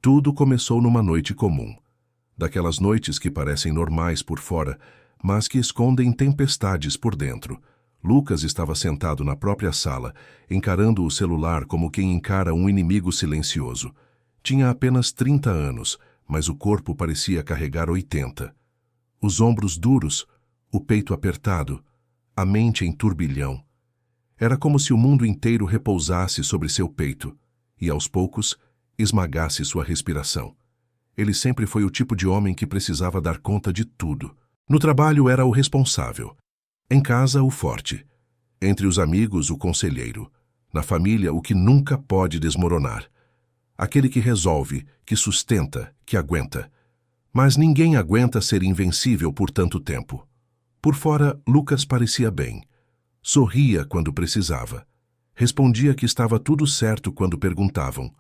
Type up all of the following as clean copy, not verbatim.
Tudo começou numa noite comum. Daquelas noites que parecem normais por fora, mas que escondem tempestades por dentro. Lucas estava sentado na própria sala, encarando o celular como quem encara um inimigo silencioso. Tinha apenas 30 anos, mas o corpo parecia carregar 80. Os ombros duros, o peito apertado, a mente em turbilhão. Era como se o mundo inteiro repousasse sobre seu peito e, aos poucos, esmagasse sua respiração. Ele sempre foi o tipo de homem que precisava dar conta de tudo. No trabalho era o responsável. Em casa, o forte. Entre os amigos, o conselheiro. Na família, o que nunca pode desmoronar. Aquele que resolve, que sustenta, que aguenta. Mas ninguém aguenta ser invencível por tanto tempo. Por fora, Lucas parecia bem. Sorria quando precisava. Respondia que estava tudo certo quando perguntavam.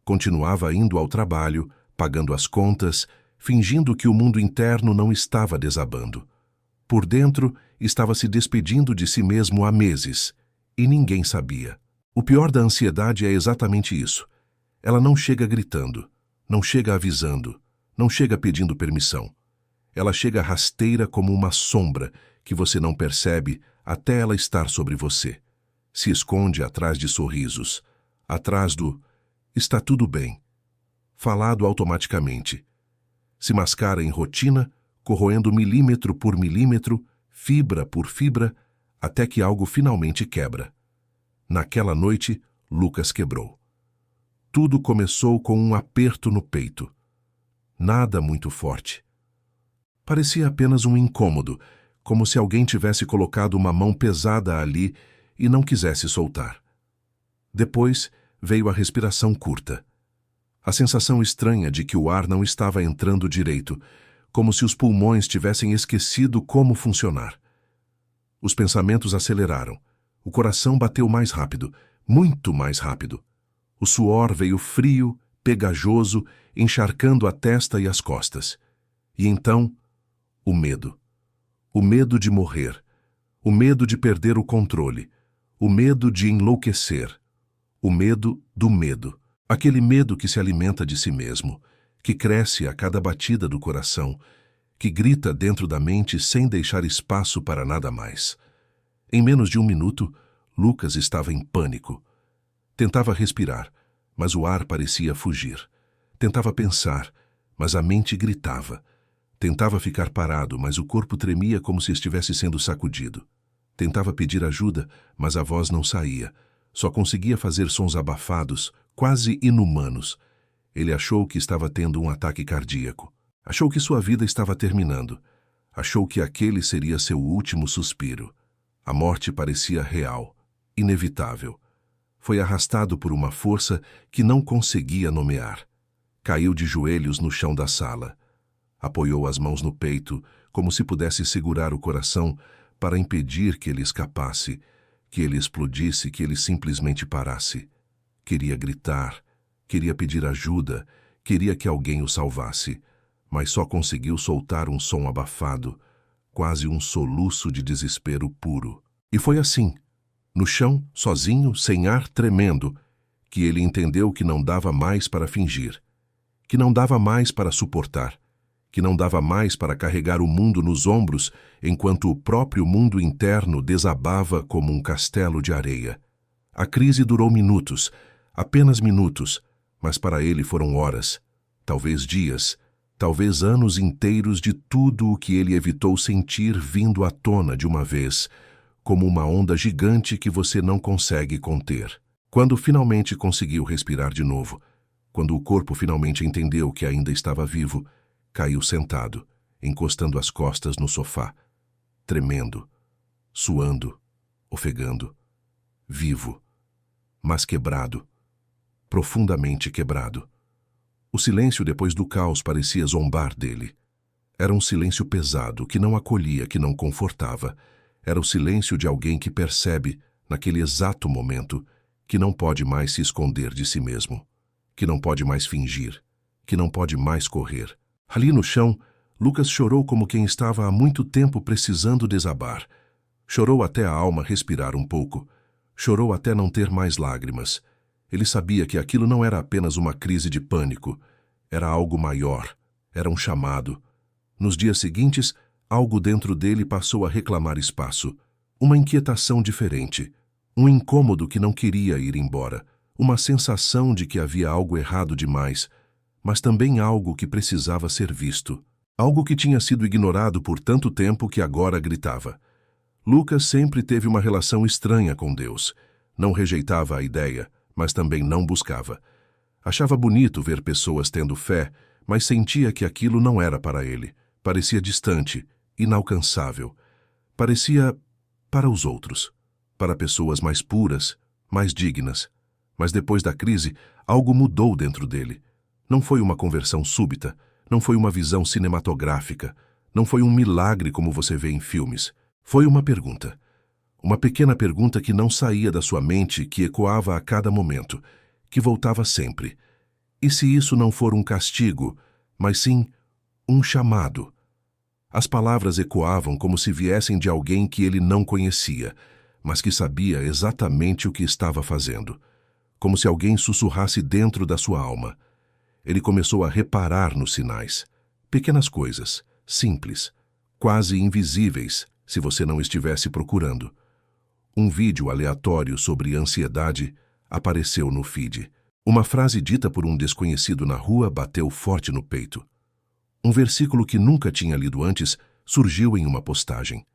Continuava indo ao trabalho, pagando as contas, fingindo que o mundo interno não estava desabando. Por dentro, estava se despedindo de si mesmo há meses, e ninguém sabia. O pior da ansiedade é exatamente isso. Ela não chega gritando, não chega avisando, não chega pedindo permissão. Ela chega rasteira como uma sombra que você não percebe até ela estar sobre você. Se esconde atrás de sorrisos, atrás do "está tudo bem", falado automaticamente. Se mascara em rotina, corroendo milímetro por milímetro, fibra por fibra, até que algo finalmente quebra. Naquela noite, Lucas quebrou. Tudo começou com um aperto no peito. Nada muito forte. Parecia apenas um incômodo, como se alguém tivesse colocado uma mão pesada ali e não quisesse soltar. Depois veio a respiração curta. A sensação estranha de que o ar não estava entrando direito, como se os pulmões tivessem esquecido como funcionar. Os pensamentos aceleraram. O coração bateu mais rápido, muito mais rápido. O suor veio frio, pegajoso, encharcando a testa e as costas. E então, o medo. O medo de morrer. O medo de perder o controle. O medo de enlouquecer. O medo do medo. Aquele medo que se alimenta de si mesmo, que cresce a cada batida do coração, que grita dentro da mente sem deixar espaço para nada mais. Em menos de um minuto, Lucas estava em pânico. Tentava respirar, mas o ar parecia fugir. Tentava pensar, mas a mente gritava. Tentava ficar parado, mas o corpo tremia como se estivesse sendo sacudido. Tentava pedir ajuda, mas a voz não saía. Só conseguia fazer sons abafados, quase inumanos. Ele achou que estava tendo um ataque cardíaco. Achou que sua vida estava terminando. Achou que aquele seria seu último suspiro. A morte parecia real, inevitável. Foi arrastado por uma força que não conseguia nomear. Caiu de joelhos no chão da sala. Apoiou as mãos no peito, como se pudesse segurar o coração para impedir que ele escapasse, que ele explodisse, que ele simplesmente parasse. Queria gritar, queria pedir ajuda, queria que alguém o salvasse, mas só conseguiu soltar um som abafado, quase um soluço de desespero puro. E foi assim, no chão, sozinho, sem ar, tremendo, que ele entendeu que não dava mais para fingir, que não dava mais para suportar, que não dava mais para carregar o mundo nos ombros enquanto o próprio mundo interno desabava como um castelo de areia. A crise durou minutos, apenas minutos, mas para ele foram horas, talvez dias, talvez anos inteiros de tudo o que ele evitou sentir vindo à tona de uma vez, como uma onda gigante que você não consegue conter. Quando finalmente conseguiu respirar de novo, quando o corpo finalmente entendeu que ainda estava vivo, caiu sentado, encostando as costas no sofá, tremendo, suando, ofegando, vivo, mas quebrado, profundamente quebrado. O silêncio depois do caos parecia zombar dele. Era um silêncio pesado, que não acolhia, que não confortava. Era o silêncio de alguém que percebe, naquele exato momento, que não pode mais se esconder de si mesmo, que não pode mais fingir, que não pode mais correr. Ali no chão, Lucas chorou como quem estava há muito tempo precisando desabar. Chorou até a alma respirar um pouco. Chorou até não ter mais lágrimas. Ele sabia que aquilo não era apenas uma crise de pânico. Era algo maior. Era um chamado. Nos dias seguintes, algo dentro dele passou a reclamar espaço. Uma inquietação diferente. Um incômodo que não queria ir embora. Uma sensação de que havia algo errado demais, mas também algo que precisava ser visto. Algo que tinha sido ignorado por tanto tempo que agora gritava. Lucas sempre teve uma relação estranha com Deus. Não rejeitava a ideia, mas também não buscava. Achava bonito ver pessoas tendo fé, mas sentia que aquilo não era para ele. Parecia distante, inalcançável. Parecia para os outros, para pessoas mais puras, mais dignas. Mas depois da crise, algo mudou dentro dele. Não foi uma conversão súbita, não foi uma visão cinematográfica, não foi um milagre como você vê em filmes. Foi uma pergunta. Uma pequena pergunta que não saía da sua mente, que ecoava a cada momento, que voltava sempre. E se isso não for um castigo, mas sim um chamado? As palavras ecoavam como se viessem de alguém que ele não conhecia, mas que sabia exatamente o que estava fazendo. Como se alguém sussurrasse dentro da sua alma. Ele começou a reparar nos sinais. Pequenas coisas, simples, quase invisíveis, se você não estivesse procurando. Um vídeo aleatório sobre ansiedade apareceu no feed. Uma frase dita por um desconhecido na rua bateu forte no peito. Um versículo que nunca tinha lido antes surgiu em uma postagem.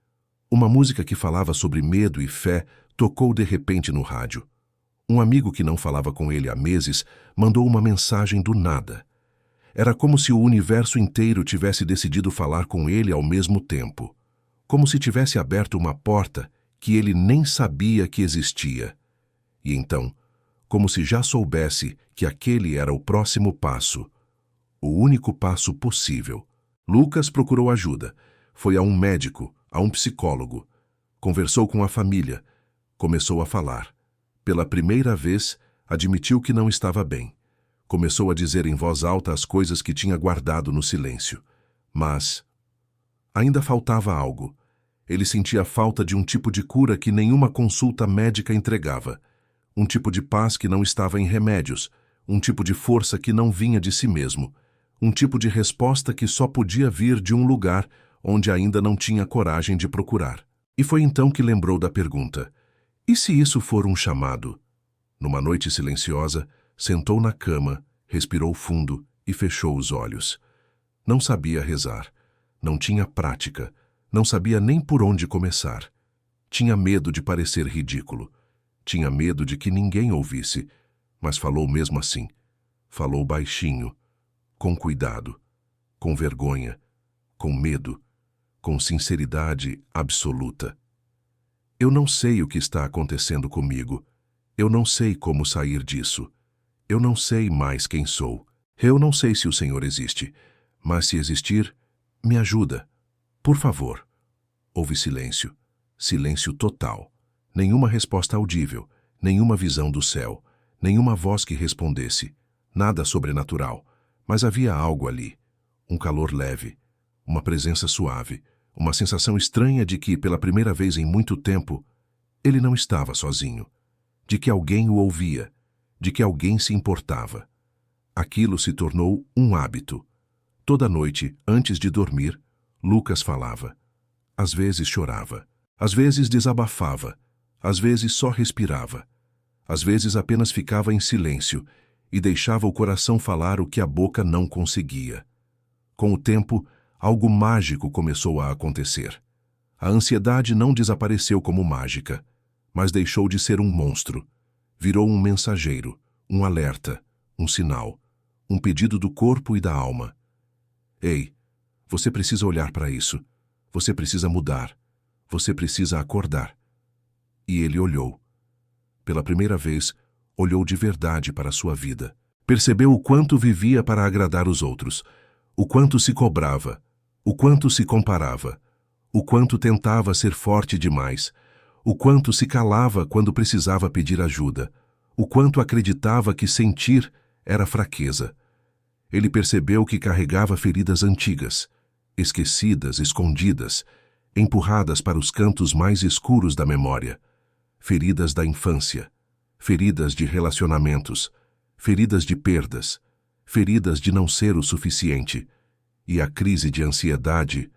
Uma música que falava sobre medo e fé tocou de repente no rádio. Um amigo que não falava com ele há meses mandou uma mensagem do nada. Era como se o universo inteiro tivesse decidido falar com ele ao mesmo tempo. Como se tivesse aberto uma porta que ele nem sabia que existia. E então, como se já soubesse que aquele era o próximo passo, o único passo possível. Lucas procurou ajuda. Foi a um médico, a um psicólogo. Conversou com a família. Começou a falar. Pela primeira vez, admitiu que não estava bem. Começou a dizer em voz alta as coisas que tinha guardado no silêncio. Mas ainda faltava algo. Ele sentia falta de um tipo de cura que nenhuma consulta médica entregava. Um tipo de paz que não estava em remédios. Um tipo de força que não vinha de si mesmo. Um tipo de resposta que só podia vir de um lugar onde ainda não tinha coragem de procurar. E foi então que lembrou da pergunta. E se isso for um chamado? Numa noite silenciosa, sentou na cama, respirou fundo e fechou os olhos. Não sabia rezar. Não tinha prática. Não sabia nem por onde começar. Tinha medo de parecer ridículo. Tinha medo de que ninguém ouvisse, mas falou mesmo assim. Falou baixinho, com cuidado, com vergonha, com medo, com sinceridade absoluta. Eu não sei o que está acontecendo comigo. Eu não sei como sair disso. Eu não sei mais quem sou. Eu não sei se o Senhor existe, mas se existir, me ajuda. Por favor. Houve silêncio. Silêncio total. Nenhuma resposta audível, nenhuma visão do céu, nenhuma voz que respondesse. Nada sobrenatural, mas havia algo ali. Um calor leve, uma presença suave, uma sensação estranha de que, pela primeira vez em muito tempo, ele não estava sozinho. De que alguém o ouvia, de que alguém se importava. Aquilo se tornou um hábito. Toda noite, antes de dormir, Lucas falava. Às vezes chorava, às vezes desabafava, às vezes só respirava. Às vezes apenas ficava em silêncio e deixava o coração falar o que a boca não conseguia. Com o tempo, algo mágico começou a acontecer. A ansiedade não desapareceu como mágica, mas deixou de ser um monstro. Virou um mensageiro, um alerta, um sinal, um pedido do corpo e da alma. Ei, você precisa olhar para isso. Você precisa mudar. Você precisa acordar. E ele olhou. Pela primeira vez, olhou de verdade para a sua vida. Percebeu o quanto vivia para agradar os outros, o quanto se cobrava, o quanto se comparava, o quanto tentava ser forte demais, o quanto se calava quando precisava pedir ajuda, o quanto acreditava que sentir era fraqueza. Ele percebeu que carregava feridas antigas, esquecidas, escondidas, empurradas para os cantos mais escuros da memória. Feridas da infância, feridas de relacionamentos, feridas de perdas, feridas de não ser o suficiente, e a crise de ansiedade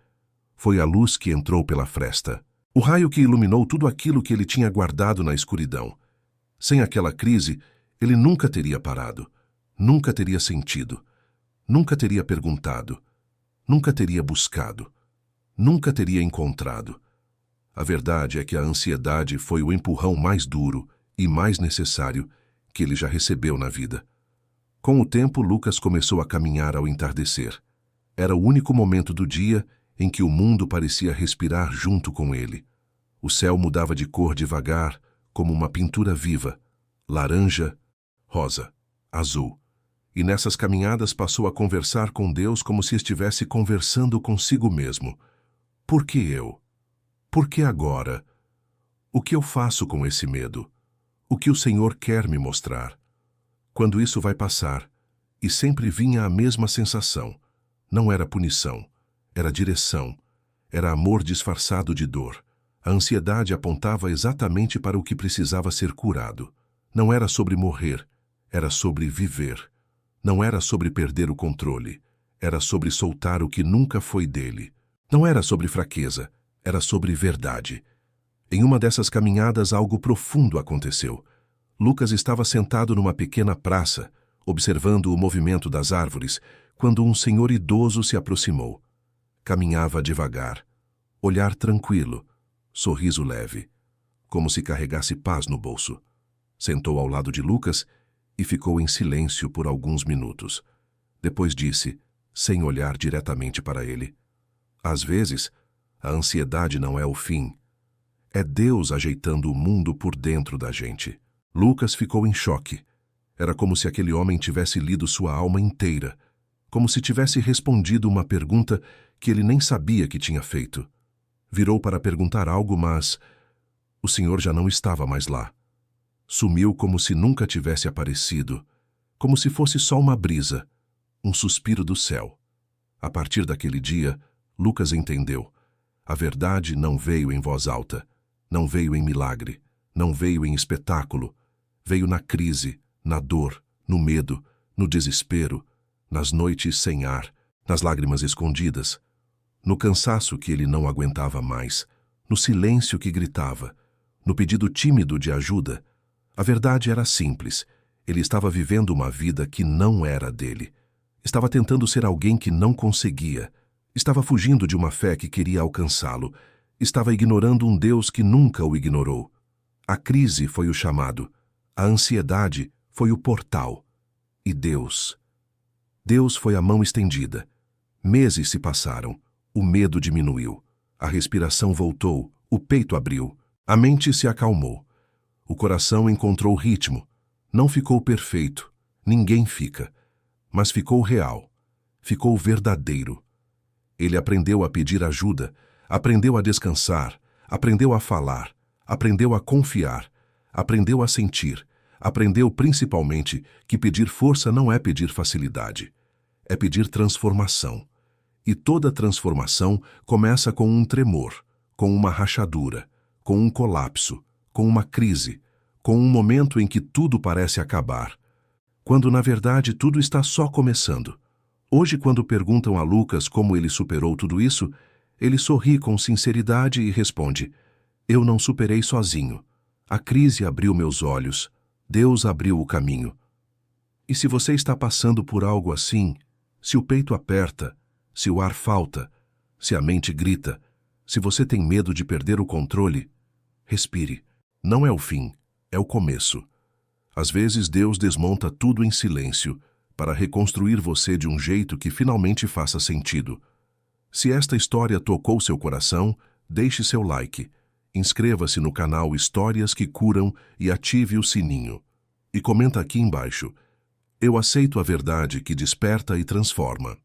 foi a luz que entrou pela fresta. O raio que iluminou tudo aquilo que ele tinha guardado na escuridão. Sem aquela crise, ele nunca teria parado, nunca teria sentido, nunca teria perguntado, nunca teria buscado, nunca teria encontrado. A verdade é que a ansiedade foi o empurrão mais duro e mais necessário que ele já recebeu na vida. Com o tempo, Lucas começou a caminhar ao entardecer. Era o único momento do dia em que o mundo parecia respirar junto com ele. O céu mudava de cor devagar, como uma pintura viva, laranja, rosa, azul. E nessas caminhadas passou a conversar com Deus como se estivesse conversando consigo mesmo. Por que eu? Por que agora? O que eu faço com esse medo? O que o Senhor quer me mostrar? Quando isso vai passar? E sempre vinha a mesma sensação. Não era punição, era direção, era amor disfarçado de dor. A ansiedade apontava exatamente para o que precisava ser curado. Não era sobre morrer, era sobre viver. Não era sobre perder o controle, era sobre soltar o que nunca foi dele. Não era sobre fraqueza, era sobre verdade. Em uma dessas caminhadas, algo profundo aconteceu. Lucas estava sentado numa pequena praça, observando o movimento das árvores, quando um senhor idoso se aproximou. Caminhava devagar, olhar tranquilo, sorriso leve, como se carregasse paz no bolso. Sentou ao lado de Lucas e ficou em silêncio por alguns minutos. Depois disse, sem olhar diretamente para ele: às vezes, a ansiedade não é o fim. É Deus ajeitando o mundo por dentro da gente. Lucas ficou em choque. Era como se aquele homem tivesse lido sua alma inteira, como se tivesse respondido uma pergunta que ele nem sabia que tinha feito. Virou para perguntar algo, mas o Senhor já não estava mais lá. Sumiu como se nunca tivesse aparecido, como se fosse só uma brisa, um suspiro do céu. A partir daquele dia, Lucas entendeu. A verdade não veio em voz alta, não veio em milagre, não veio em espetáculo, veio na crise, na dor, no medo, no desespero, nas noites sem ar, nas lágrimas escondidas, no cansaço que ele não aguentava mais, no silêncio que gritava, no pedido tímido de ajuda. A verdade era simples. Ele estava vivendo uma vida que não era dele. Estava tentando ser alguém que não conseguia. Estava fugindo de uma fé que queria alcançá-lo. Estava ignorando um Deus que nunca o ignorou. A crise foi o chamado. A ansiedade foi o portal. E Deus? Deus foi a mão estendida. Meses se passaram. O medo diminuiu. A respiração voltou. O peito abriu. A mente se acalmou. O coração encontrou ritmo. Não ficou perfeito. Ninguém fica. Mas ficou real. Ficou verdadeiro. Ele aprendeu a pedir ajuda. Aprendeu a descansar. Aprendeu a falar. Aprendeu a confiar. Aprendeu a sentir. Aprendeu principalmente que pedir força não é pedir facilidade. É pedir transformação. E toda transformação começa com um tremor, com uma rachadura, com um colapso, com uma crise, com um momento em que tudo parece acabar, quando na verdade tudo está só começando. Hoje, quando perguntam a Lucas como ele superou tudo isso, ele sorri com sinceridade e responde: eu não superei sozinho. A crise abriu meus olhos. Deus abriu o caminho. E se você está passando por algo assim, se o peito aperta, se o ar falta, se a mente grita, se você tem medo de perder o controle, respire. Não é o fim, é o começo. Às vezes Deus desmonta tudo em silêncio para reconstruir você de um jeito que finalmente faça sentido. Se esta história tocou seu coração, deixe seu like. Inscreva-se no canal Histórias que Curam e ative o sininho. E comenta aqui embaixo: eu aceito a verdade que desperta e transforma.